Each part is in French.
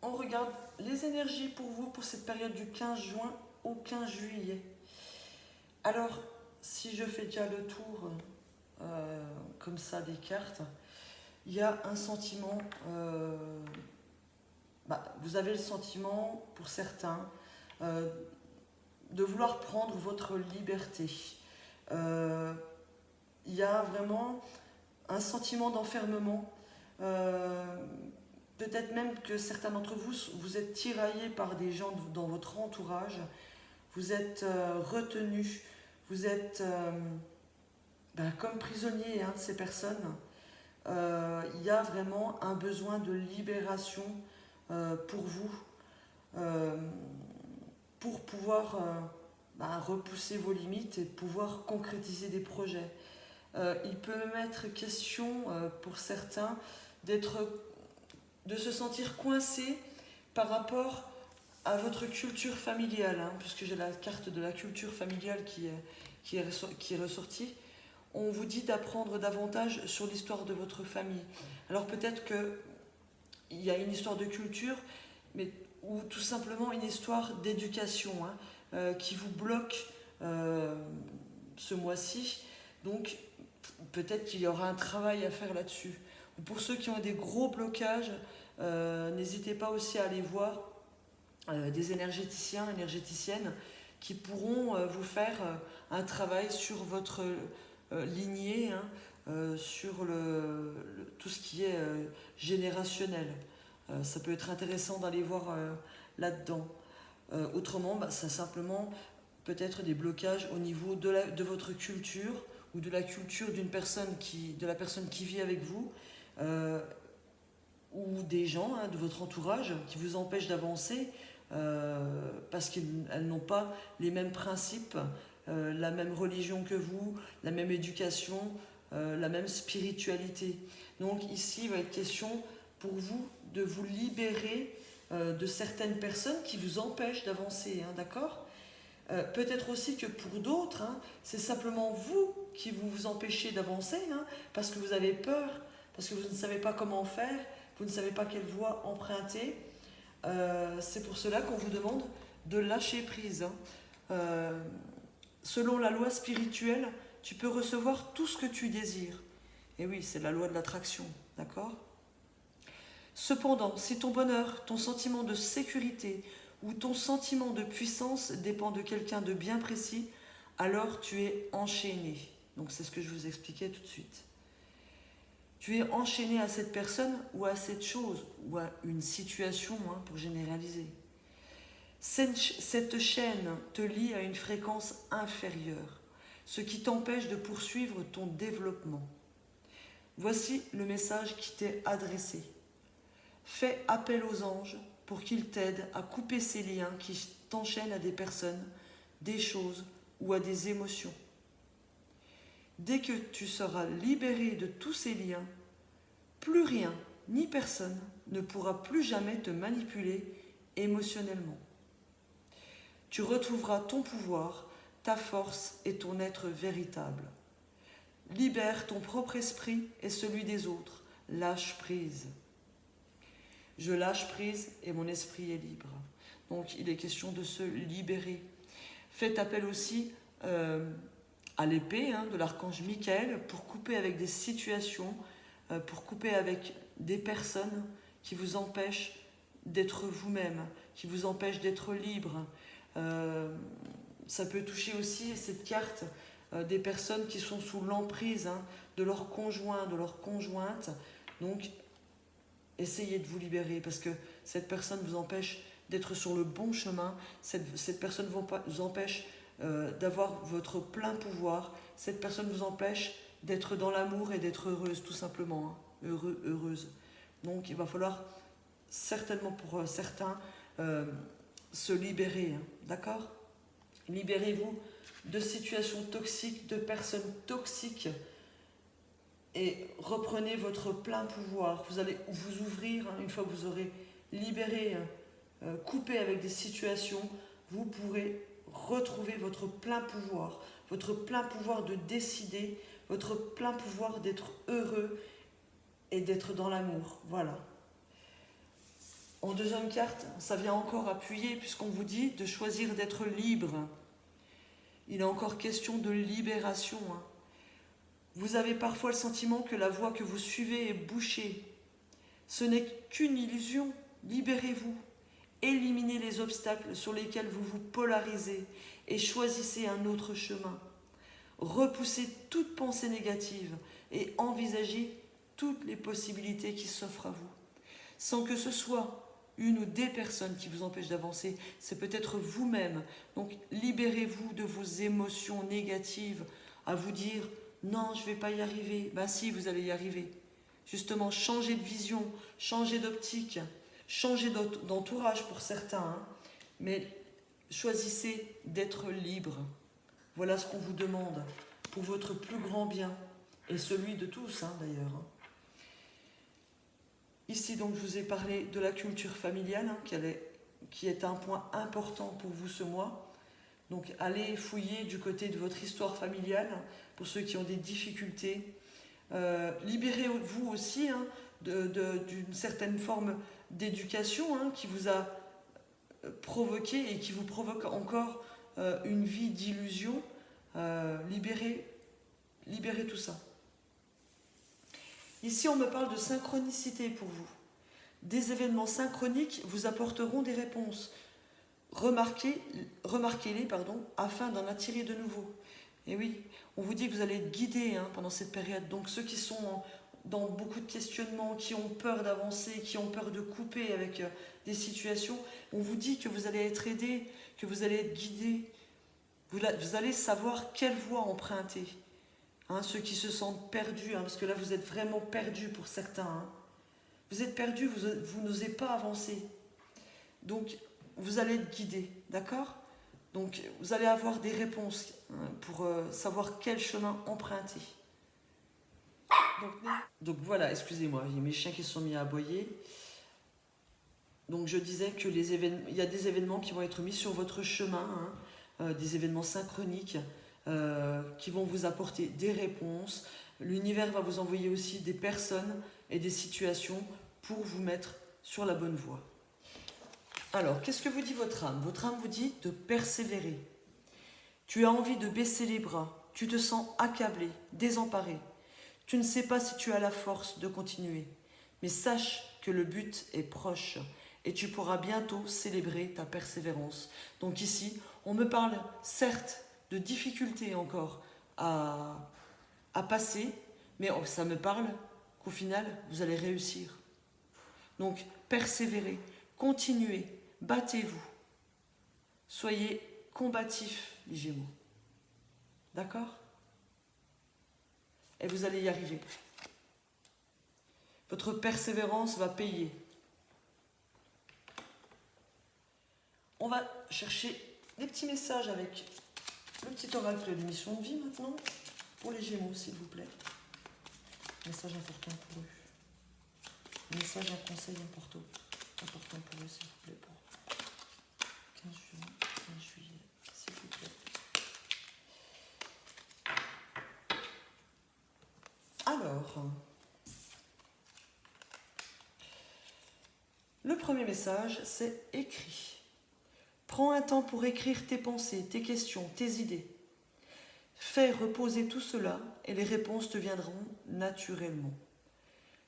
on regarde les énergies pour vous pour cette période du 15 juin au 15 juillet. Alors, si je fais déjà le tour comme ça des cartes, il y a un sentiment, vous avez le sentiment pour certains euh, de vouloir prendre votre liberté. Il y a vraiment un sentiment d'enfermement. Euh, Peut-être même que certains d'entre vous, vous êtes tiraillés par des gens dans votre entourage, vous êtes retenus, vous êtes comme prisonniers de ces personnes. Il y a vraiment un besoin de libération pour vous, euh, pour pouvoir repousser vos limites et pouvoir concrétiser des projets. Il peut même être question pour certains de se sentir coincé par rapport à votre culture familiale, puisque j'ai la carte de la culture familiale qui est ressortie. On vous dit d'apprendre davantage sur l'histoire de votre famille. Alors peut-être qu'il y a une histoire de culture, mais ou tout simplement une histoire d'éducation qui vous bloque ce mois-ci. Donc peut-être qu'il y aura un travail à faire là-dessus. Pour ceux qui ont des gros blocages, n'hésitez pas aussi à aller voir des énergéticiens, énergéticiennes qui pourront vous faire un travail sur votre lignée, sur tout ce qui est générationnel. Ça peut être intéressant d'aller voir là-dedans. Autrement, c'est simplement peut-être des blocages au niveau de votre culture ou de la culture de la personne qui vit avec vous, ou des gens de votre entourage qui vous empêchent d'avancer parce qu'elles n'ont pas les mêmes principes, la même religion que vous, la même éducation, la même spiritualité. Donc ici, il va être question pour vous de vous libérer de certaines personnes qui vous empêchent d'avancer, d'accord ? Peut-être aussi que pour d'autres, c'est simplement vous qui vous empêchez d'avancer, parce que vous avez peur, parce que vous ne savez pas comment faire, vous ne savez pas quelle voie emprunter. C'est pour cela qu'on vous demande de lâcher prise. Selon la loi spirituelle, tu peux recevoir tout ce que tu désires. Et oui, c'est la loi de l'attraction, d'accord ? Cependant, si ton bonheur, ton sentiment de sécurité ou ton sentiment de puissance dépend de quelqu'un de bien précis, alors tu es enchaîné. Donc c'est ce que je vous expliquais tout de suite. Tu es enchaîné à cette personne ou à cette chose ou à une situation, pour généraliser. Cette chaîne te lie à une fréquence inférieure, ce qui t'empêche de poursuivre ton développement. Voici le message qui t'est adressé. Fais appel aux anges pour qu'ils t'aident à couper ces liens qui t'enchaînent à des personnes, des choses ou à des émotions. Dès que tu seras libéré de tous ces liens, plus rien ni personne ne pourra plus jamais te manipuler émotionnellement. Tu retrouveras ton pouvoir, ta force et ton être véritable. Libère ton propre esprit et celui des autres. Lâche prise. Je lâche prise et mon esprit est libre. Donc il est question de se libérer. Faites appel aussi à l'épée de l'archange Michael pour couper avec des situations, pour couper avec des personnes qui vous empêchent d'être vous-même, qui vous empêchent d'être libre. Ça peut toucher aussi cette carte des personnes qui sont sous l'emprise de leur conjoint, de leur conjointe. Donc essayez de vous libérer parce que cette personne vous empêche d'être sur le bon chemin, cette personne vous empêche d'avoir votre plein pouvoir, cette personne vous empêche d'être dans l'amour et d'être heureuse, tout simplement, heureuse. Donc il va falloir certainement pour certains se libérer, d'accord ? Libérez-vous de situations toxiques, de personnes toxiques et reprenez votre plein pouvoir. Vous allez vous ouvrir, une fois que vous aurez libéré, coupé avec des situations, vous pourrez retrouver votre plein pouvoir de décider, votre plein pouvoir d'être heureux et d'être dans l'amour. Voilà. En deuxième carte, ça vient encore appuyer puisqu'on vous dit de choisir d'être libre. Il est encore question de libération. Vous avez parfois le sentiment que la voie que vous suivez est bouchée. Ce n'est qu'une illusion. Libérez-vous. Éliminez les obstacles sur lesquels vous vous polarisez et choisissez un autre chemin. Repoussez toute pensée négative et envisagez toutes les possibilités qui s'offrent à vous. Sans que ce soit une ou des personnes qui vous empêchent d'avancer, c'est peut-être vous-même. Donc libérez-vous de vos émotions négatives à vous dire « Non, je ne vais pas y arriver ». Ben si, vous allez y arriver. Justement, changez de vision, changez d'optique, changez d'entourage pour certains, mais choisissez d'être libre. Voilà ce qu'on vous demande pour votre plus grand bien et celui de tous d'ailleurs. Ici, donc, je vous ai parlé de la culture familiale, qui est un point important pour vous ce mois. Donc, allez fouiller du côté de votre histoire familiale, pour ceux qui ont des difficultés. Libérez-vous aussi d'une certaine forme d'éducation qui vous a provoqué et qui vous provoque encore une vie d'illusion. Libérez tout ça. Ici, on me parle de synchronicité pour vous. Des événements synchroniques vous apporteront des réponses. Remarquez-les, afin d'en attirer de nouveaux. Et oui, on vous dit que vous allez être guidés pendant cette période. Donc ceux qui sont dans beaucoup de questionnements, qui ont peur d'avancer, qui ont peur de couper avec des situations, on vous dit que vous allez être aidés, que vous allez être guidés. Vous allez savoir quelle voie emprunter. Ceux qui se sentent perdus, parce que là vous êtes vraiment perdus pour certains. Vous êtes perdus, vous n'osez pas avancer. Donc vous allez être guidés, d'accord ? Donc vous allez avoir des réponses pour savoir quel chemin emprunter. Donc voilà, excusez-moi, il y a mes chiens qui se sont mis à aboyer. Donc je disais que il y a des événements qui vont être mis sur votre chemin, des événements synchroniques, qui vont vous apporter des réponses. L'univers va vous envoyer aussi des personnes et des situations pour vous mettre sur la bonne voie. Alors, qu'est-ce que vous dit votre âme ? Votre âme vous dit de persévérer. Tu as envie de baisser les bras, tu te sens accablé, désemparé. Tu ne sais pas si tu as la force de continuer, mais sache que le but est proche et tu pourras bientôt célébrer ta persévérance. Donc ici, on me parle certes de difficultés encore à passer, mais ça me parle qu'au final, vous allez réussir. Donc, persévérez, continuez, battez-vous. Soyez combatifs, les Gémeaux. D'accord ? Et vous allez y arriver. Votre persévérance va payer. On va chercher des petits messages avec le petit oracle de l'émission de vie maintenant, pour les Gémeaux, s'il vous plaît. Message important pour eux. Message, un conseil important pour eux, s'il vous plaît, pour 15 juillet, s'il vous plaît. Alors, le premier message, c'est écrit. Prends un temps pour écrire tes pensées, tes questions, tes idées. Fais reposer tout cela et les réponses te viendront naturellement.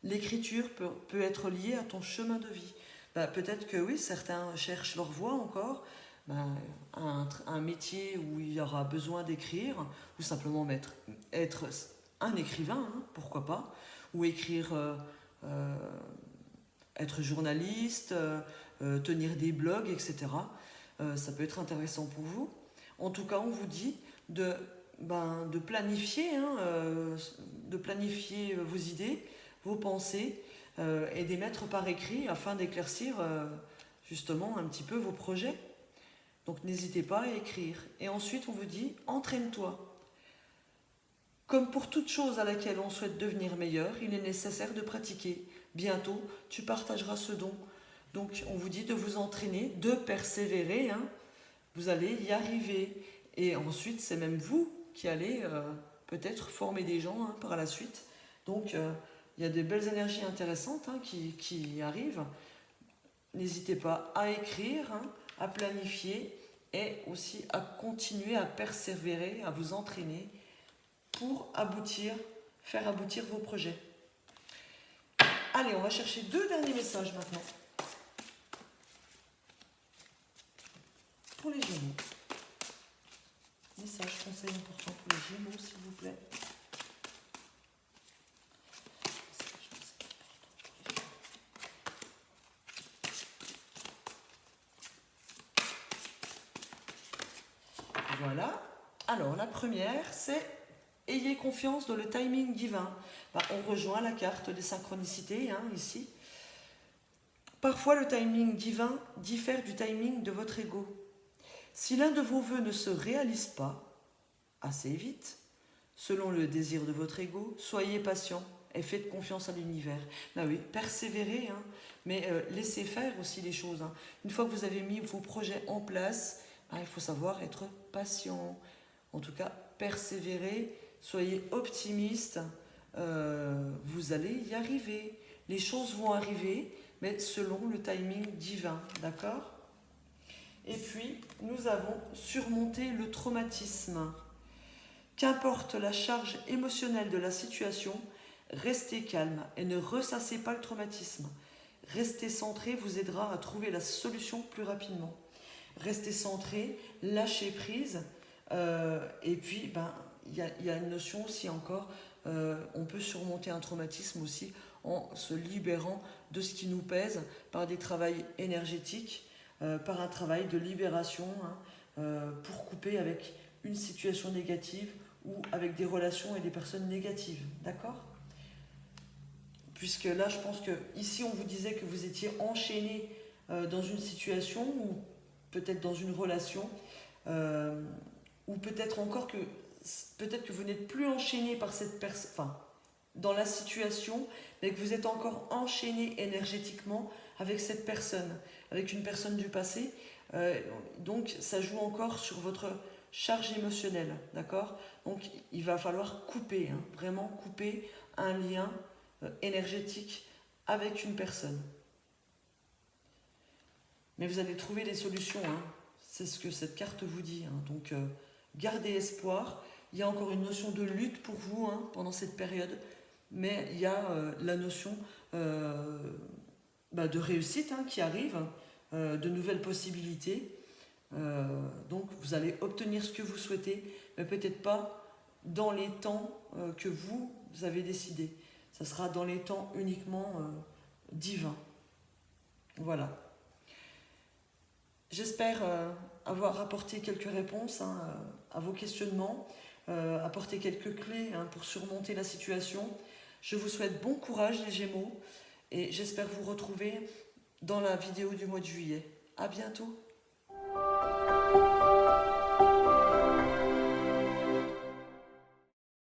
L'écriture peut être liée à ton chemin de vie. Peut-être que oui, certains cherchent leur voie encore, un métier où il y aura besoin d'écrire, ou simplement être un écrivain, pourquoi pas, ou écrire, être journaliste, tenir des blogs, etc. Ça peut être intéressant pour vous. En tout cas, on vous dit de planifier, de planifier vos idées, vos pensées, et de les mettre par écrit afin d'éclaircir justement un petit peu vos projets. Donc n'hésitez pas à écrire. Et ensuite, on vous dit, entraîne-toi. Comme pour toute chose à laquelle on souhaite devenir meilleur, il est nécessaire de pratiquer. Bientôt, tu partageras ce don. Donc, on vous dit de vous entraîner, de persévérer. Vous allez y arriver. Et ensuite, c'est même vous qui allez peut-être former des gens par la suite. Donc, il y a des belles énergies intéressantes qui arrivent. n'hésitez pas à écrire, hein, à planifier et aussi à continuer à persévérer, à vous entraîner pour aboutir, faire aboutir vos projets. Allez, on va chercher 2 derniers messages maintenant. Pour les Gémeaux. Message, conseil important pour les Gémeaux, s'il vous plaît. Voilà. Alors, la première, c'est « Ayez confiance dans le timing divin ». On rejoint la carte des synchronicités, hein, ici. Parfois, le timing divin diffère du timing de votre ego. Si l'un de vos vœux ne se réalise pas assez vite, selon le désir de votre ego, soyez patient et faites confiance à l'univers. Ah oui, persévérez, hein, mais laissez faire aussi les choses. Hein. Une fois que vous avez mis vos projets en place, il faut savoir être patient. En tout cas, persévérer, soyez optimiste, vous allez y arriver. Les choses vont arriver, mais selon le timing divin, d'accord ? Et puis, nous avons surmonté le traumatisme. Qu'importe la charge émotionnelle de la situation, restez calme et ne ressassez pas le traumatisme. Rester centré vous aidera à trouver la solution plus rapidement. Restez centré, lâchez prise, et puis il y a une notion aussi encore, on peut surmonter un traumatisme aussi en se libérant de ce qui nous pèse par des travails énergétiques, par un travail de libération, hein, pour couper avec une situation négative ou avec des relations et des personnes négatives, d'accord ? Puisque là, je pense que ici, on vous disait que vous étiez enchaîné dans une situation ou peut-être dans une relation, ou peut-être encore que vous n'êtes plus enchaîné par cette personne, enfin, dans la situation, mais que vous êtes encore enchaîné énergétiquement avec cette personne, avec une personne du passé. Donc, ça joue encore sur votre charge émotionnelle, d'accord ? Donc, il va falloir couper, hein, vraiment couper un lien énergétique avec une personne. Mais vous allez trouver des solutions, hein. C'est ce que cette carte vous dit. Hein. Donc, gardez espoir. Il y a encore une notion de lutte pour vous, hein, pendant cette période, mais il y a la notion de réussite, hein, qui arrive, de nouvelles possibilités. Donc, vous allez obtenir ce que vous souhaitez, mais peut-être pas dans les temps que vous avez décidé. Ça sera dans les temps uniquement divins. Voilà. J'espère avoir apporté quelques réponses, hein, à vos questionnements, apporté quelques clés, hein, pour surmonter la situation. Je vous souhaite bon courage les Gémeaux et j'espère vous retrouver dans la vidéo du mois de juillet. À bientôt.